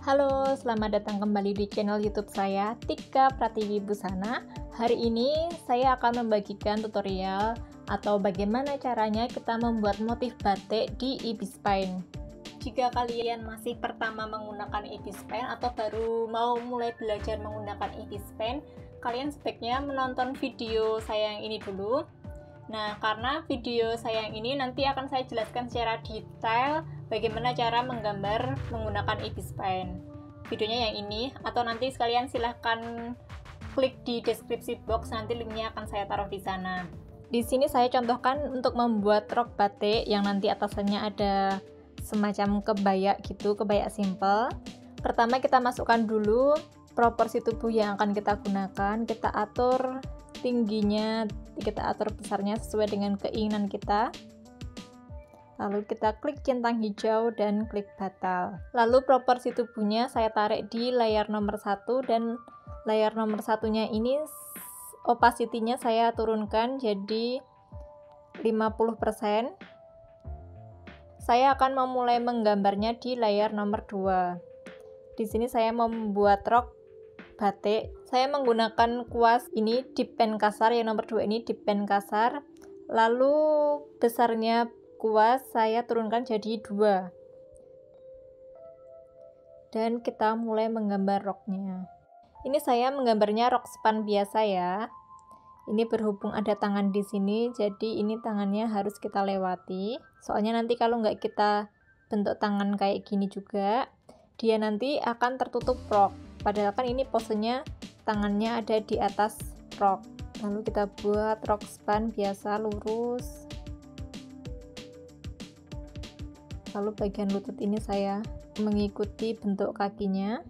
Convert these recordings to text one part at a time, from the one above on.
Halo, selamat datang kembali di channel YouTube saya, Tika Pratiwi Busana. Hari ini saya akan membagikan tutorial atau bagaimana caranya kita membuat motif batik di Ibis Paint. Jika kalian masih pertama menggunakan Ibis Paint atau baru mau mulai belajar menggunakan Ibis Paint, kalian sebaiknya menonton video saya yang ini dulu. Nah, karena video saya yang ini nanti akan saya jelaskan secara detail bagaimana cara menggambar menggunakan Ibis Paint. Videonya yang ini, atau nanti sekalian silahkan klik di deskripsi box, nanti linknya akan saya taruh di sana. Di sini saya contohkan untuk membuat rok batik yang nanti atasannya ada semacam kebaya gitu, kebaya simple. Pertama kita masukkan dulu proporsi tubuh yang akan kita gunakan, kita atur tingginya, kita atur besarnya sesuai dengan keinginan kita. Lalu kita klik centang hijau dan klik batal. Lalu proporsi tubuhnya saya tarik di layar nomor 1, dan layar nomor satunya ini opacity-nya saya turunkan jadi 50%. Saya akan memulai menggambarnya di layar nomor 2. Di sini saya membuat rok batik. Saya menggunakan kuas ini dip pen kasar, yang nomor 2 ini dip pen kasar. Lalu besarnya kuas saya turunkan jadi 2. Dan kita mulai menggambar roknya. Ini saya menggambarnya rok span biasa ya. Ini berhubung ada tangan di sini, jadi ini tangannya harus kita lewati. Soalnya nanti kalau nggak kita bentuk tangan kayak gini juga, dia nanti akan tertutup rok. Padahal kan ini posenya tangannya ada di atas rok. Lalu kita buat rok span biasa lurus. Lalu bagian lutut ini saya mengikuti bentuk kakinya.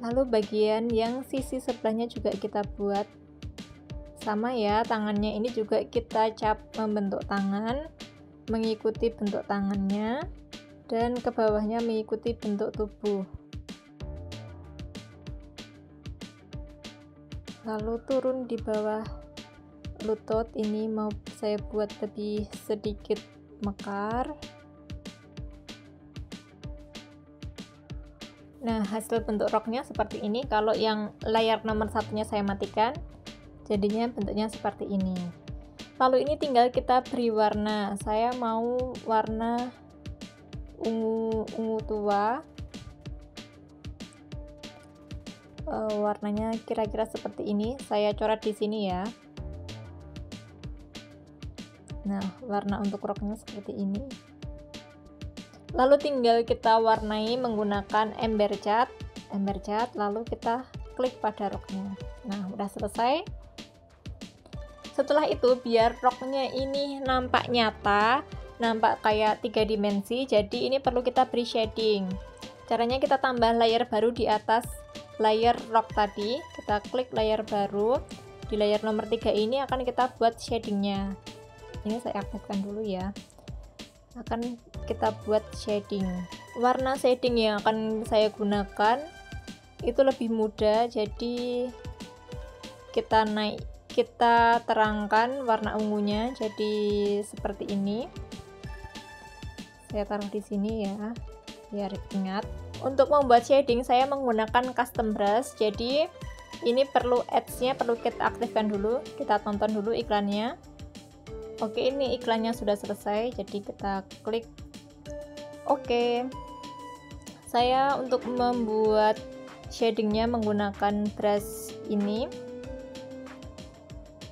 Lalu bagian yang sisi sebelahnya juga kita buat sama ya, tangannya ini juga kita cap membentuk tangan, mengikuti bentuk tangannya, dan ke bawahnya mengikuti bentuk tubuh. Lalu turun di bawah lutut ini mau saya buat lebih sedikit mekar. Nah, hasil bentuk roknya seperti ini. Kalau yang layar nomor satunya saya matikan, jadinya bentuknya seperti ini. Lalu ini tinggal kita beri warna. Saya mau warna ungu tua. Warnanya kira-kira seperti ini. Saya coret di sini ya. Nah, warna untuk roknya seperti ini. Lalu tinggal kita warnai menggunakan ember cat, lalu kita klik pada roknya. Nah, udah selesai. Setelah itu, biar roknya ini nampak nyata, nampak kayak 3 dimensi, jadi ini perlu kita beri shading. Caranya kita tambah layer baru di atas layer rok tadi. Kita klik layer baru. Di layer nomor 3 ini akan kita buat shadingnya. Ini saya aktifkan dulu ya. Akan kita buat shading. Warna shading yang akan saya gunakan itu lebih mudah, jadi kita terangkan warna ungunya jadi seperti ini. Saya taruh di sini ya, biar ingat. Untuk membuat shading saya menggunakan custom brush, jadi ini perlu ads-nya perlu kita aktifkan dulu. Kita tonton dulu iklannya. Oke, ini iklannya sudah selesai, jadi kita klik oke. Saya untuk membuat shadingnya menggunakan brush ini.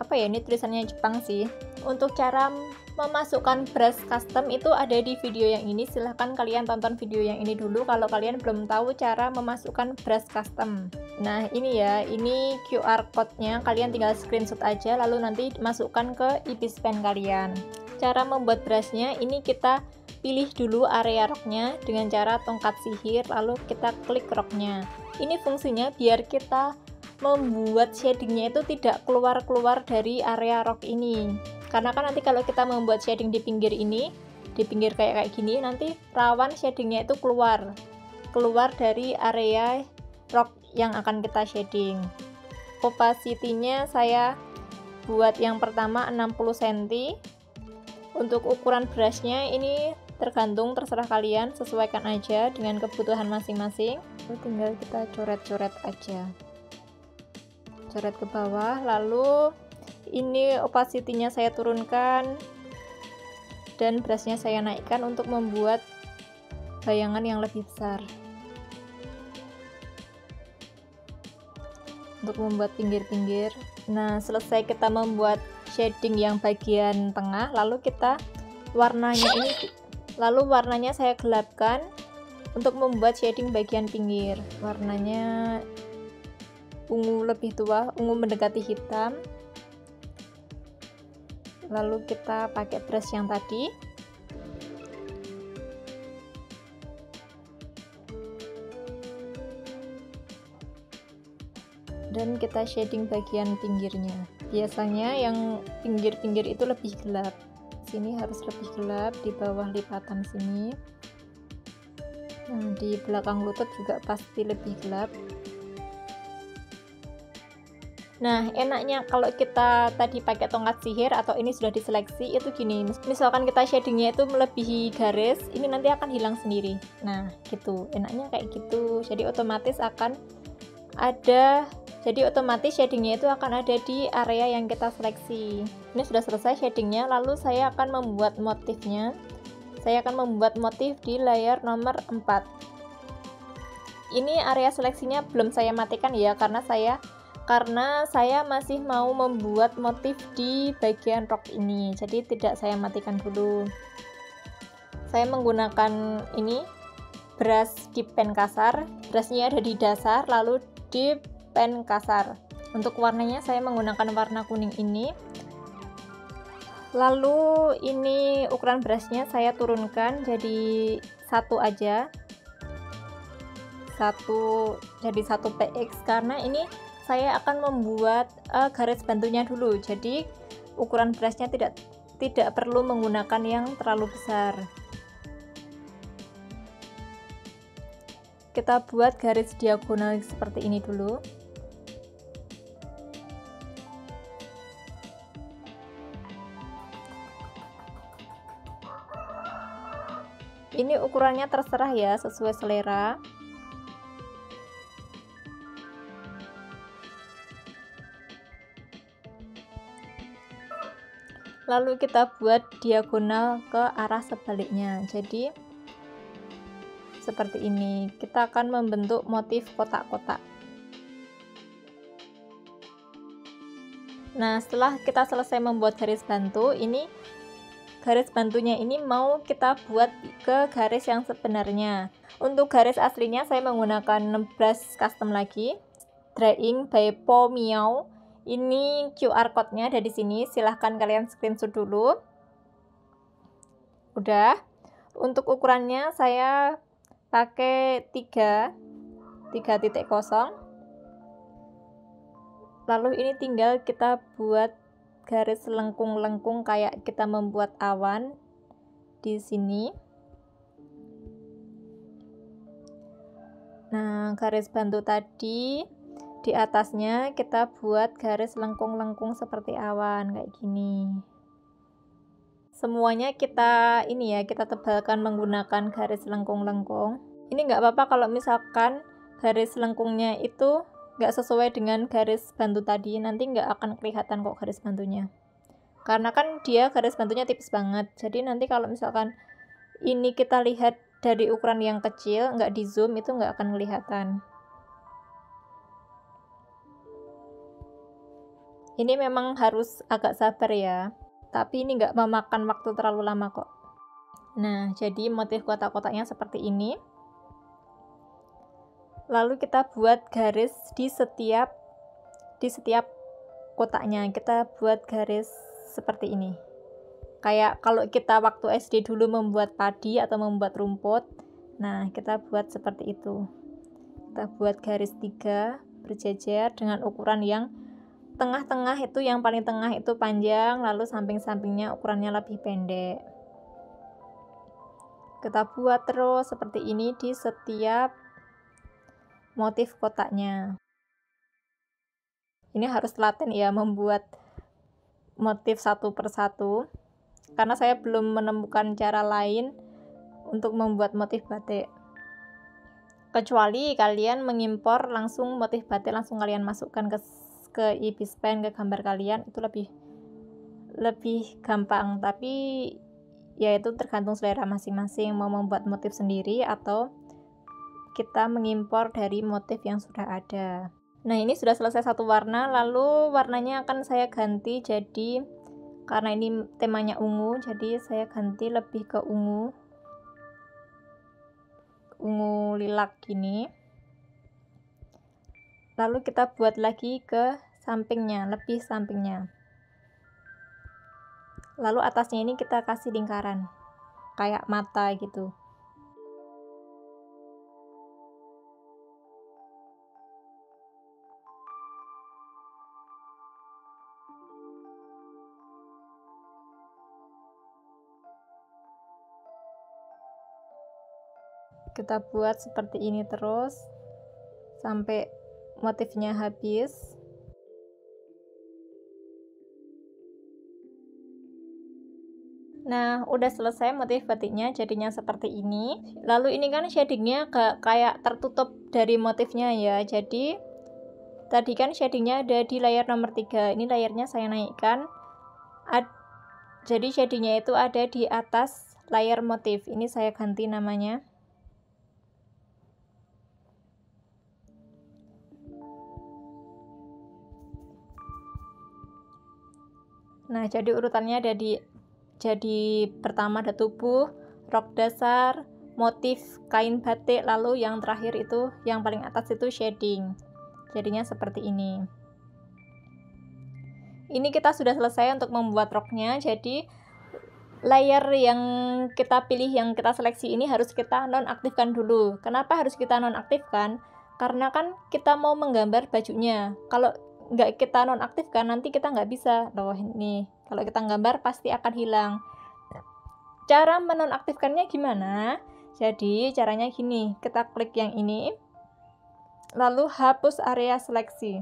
Apa ya, ini tulisannya Jepang sih. Untuk cara memasukkan brush custom itu ada di video yang ini. Silahkan kalian tonton video yang ini dulu kalau kalian belum tahu cara memasukkan brush custom. Nah, ini ya, ini QR code-nya, kalian tinggal screenshot aja lalu nanti masukkan ke Ibis Paint kalian. Cara membuat brushnya, ini kita pilih dulu area roknya dengan cara tongkat sihir, lalu kita klik roknya. Ini fungsinya biar kita membuat shadingnya itu tidak keluar-keluar dari area rok ini. Karena kan nanti kalau kita membuat shading di pinggir ini, di pinggir kayak gini, nanti rawan shadingnya itu keluar dari area rok yang akan kita shading. Opacity-nya saya buat yang pertama 60 cm. Untuk ukuran brushnya ini tergantung, terserah kalian, sesuaikan aja dengan kebutuhan masing-masing. Tinggal kita coret-coret aja, coret ke bawah. Lalu ini opacity-nya saya turunkan dan brushnya saya naikkan untuk membuat bayangan yang lebih besar, untuk membuat pinggir-pinggir. Nah, selesai kita membuat shading yang bagian tengah, lalu warnanya saya gelapkan untuk membuat shading bagian pinggir. Warnanya ungu lebih tua, ungu mendekati hitam. Lalu kita pakai brush yang tadi. Dan kita shading bagian pinggirnya. Biasanya yang pinggir-pinggir itu lebih gelap. Sini harus lebih gelap, di bawah lipatan sini. Nah, di belakang lutut juga pasti lebih gelap. Nah, enaknya kalau kita tadi pakai tongkat sihir atau ini sudah diseleksi itu gini. Misalkan kita shadingnya itu melebihi garis, ini nanti akan hilang sendiri. Nah, gitu. Enaknya kayak gitu. Jadi otomatis shadingnya itu akan ada di area yang kita seleksi. Ini sudah selesai shadingnya, lalu saya akan membuat motifnya. Saya akan membuat motif di layer nomor 4. Ini area seleksinya belum saya matikan ya, karena saya masih mau membuat motif di bagian rok ini, jadi tidak saya matikan dulu. Saya menggunakan ini brush dip pen kasar, brushnya ada di dasar, lalu dip pen kasar. Untuk warnanya saya menggunakan warna kuning ini. Lalu ini ukuran brushnya saya turunkan jadi satu aja, jadi 1 px, karena ini saya akan membuat garis bantunya dulu. Jadi ukuran brushnya tidak perlu menggunakan yang terlalu besar. Kita buat garis diagonal seperti ini dulu. Ini ukurannya terserah ya, sesuai selera. Lalu kita buat diagonal ke arah sebaliknya. Jadi seperti ini. Kita akan membentuk motif kotak-kotak. Nah, setelah kita selesai membuat garis bantu, ini garis bantunya ini mau kita buat ke garis yang sebenarnya. Untuk garis aslinya saya menggunakan brush custom lagi, Drawing by Po Miao. Ini QR code-nya ada di sini, silahkan kalian screenshot dulu. Udah. Untuk ukurannya saya pakai 3.0. Lalu ini tinggal kita buat garis lengkung-lengkung kayak kita membuat awan di sini. Nah, garis bantu tadi di atasnya kita buat garis lengkung-lengkung seperti awan kayak gini. Semuanya kita tebalkan menggunakan garis lengkung-lengkung. Ini nggak apa-apa kalau misalkan garis lengkungnya itu nggak sesuai dengan garis bantu tadi, nanti nggak akan kelihatan kok garis bantunya, karena kan dia garis bantunya tipis banget. Jadi nanti kalau misalkan ini kita lihat dari ukuran yang kecil, nggak di zoom, itu nggak akan kelihatan. Ini memang harus agak sabar ya, tapi ini nggak memakan waktu terlalu lama kok. Nah, jadi motif kotak-kotaknya seperti ini. Lalu kita buat garis di setiap kotaknya. Kita buat garis seperti ini. Kayak kalau kita waktu SD dulu membuat padi atau membuat rumput. Nah, kita buat seperti itu. Kita buat garis 3 berjejer dengan ukuran yang tengah-tengah itu, yang paling tengah itu panjang, lalu samping-sampingnya ukurannya lebih pendek. Kita buat terus seperti ini di setiap motif kotaknya. Ini harus telaten ya membuat motif satu persatu, karena saya belum menemukan cara lain untuk membuat motif batik. Kecuali kalian mengimpor langsung motif batik, langsung kalian masukkan ke ibispen, ke gambar kalian, itu lebih gampang. Tapi ya itu tergantung selera masing-masing, mau membuat motif sendiri atau kita mengimpor dari motif yang sudah ada. Nah, ini sudah selesai satu warna, lalu warnanya akan saya ganti jadi, karena ini temanya ungu, jadi saya ganti lebih ke ungu lilac gini. Lalu kita buat lagi ke sampingnya, lebih sampingnya. Lalu atasnya ini kita kasih lingkaran kayak mata gitu. Kita buat seperti ini terus sampai motifnya habis. Nah, udah selesai motif batiknya, jadinya seperti ini. Lalu ini kan shadingnya kayak tertutup dari motifnya ya. Jadi tadi kan shadingnya ada di layer nomor 3. Ini layernya saya naikkan. Jadi shadingnya itu ada di atas layer motif. Ini saya ganti namanya. Nah, jadi urutannya jadi pertama ada tubuh, rok dasar, motif kain batik, lalu yang terakhir itu yang paling atas itu shading. Jadinya seperti ini. Ini kita sudah selesai untuk membuat roknya. Jadi layer yang kita pilih, yang kita seleksi ini harus kita nonaktifkan dulu. Kenapa harus kita nonaktifkan? Karena kan kita mau menggambar bajunya. Kalau nggak kita nonaktifkan, nanti kita nggak bisa. Loh, ini kalau kita gambar pasti akan hilang. Cara menonaktifkannya gimana? Jadi caranya gini, kita klik yang ini, lalu hapus area seleksi.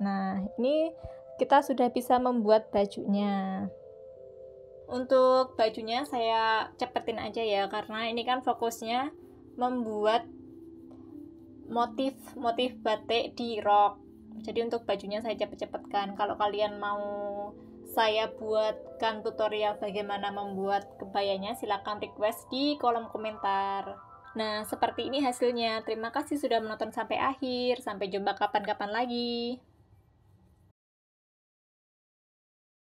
Nah, ini kita sudah bisa membuat bajunya. Untuk bajunya saya cepetin aja ya, karena ini kan fokusnya membuat motif batik di rok. Jadi untuk bajunya saya cepet-cepetkan. Kalau kalian mau saya buatkan tutorial bagaimana membuat kebayanya, silahkan request di kolom komentar. Nah, seperti ini hasilnya. Terima kasih sudah menonton sampai akhir. Sampai jumpa kapan-kapan lagi.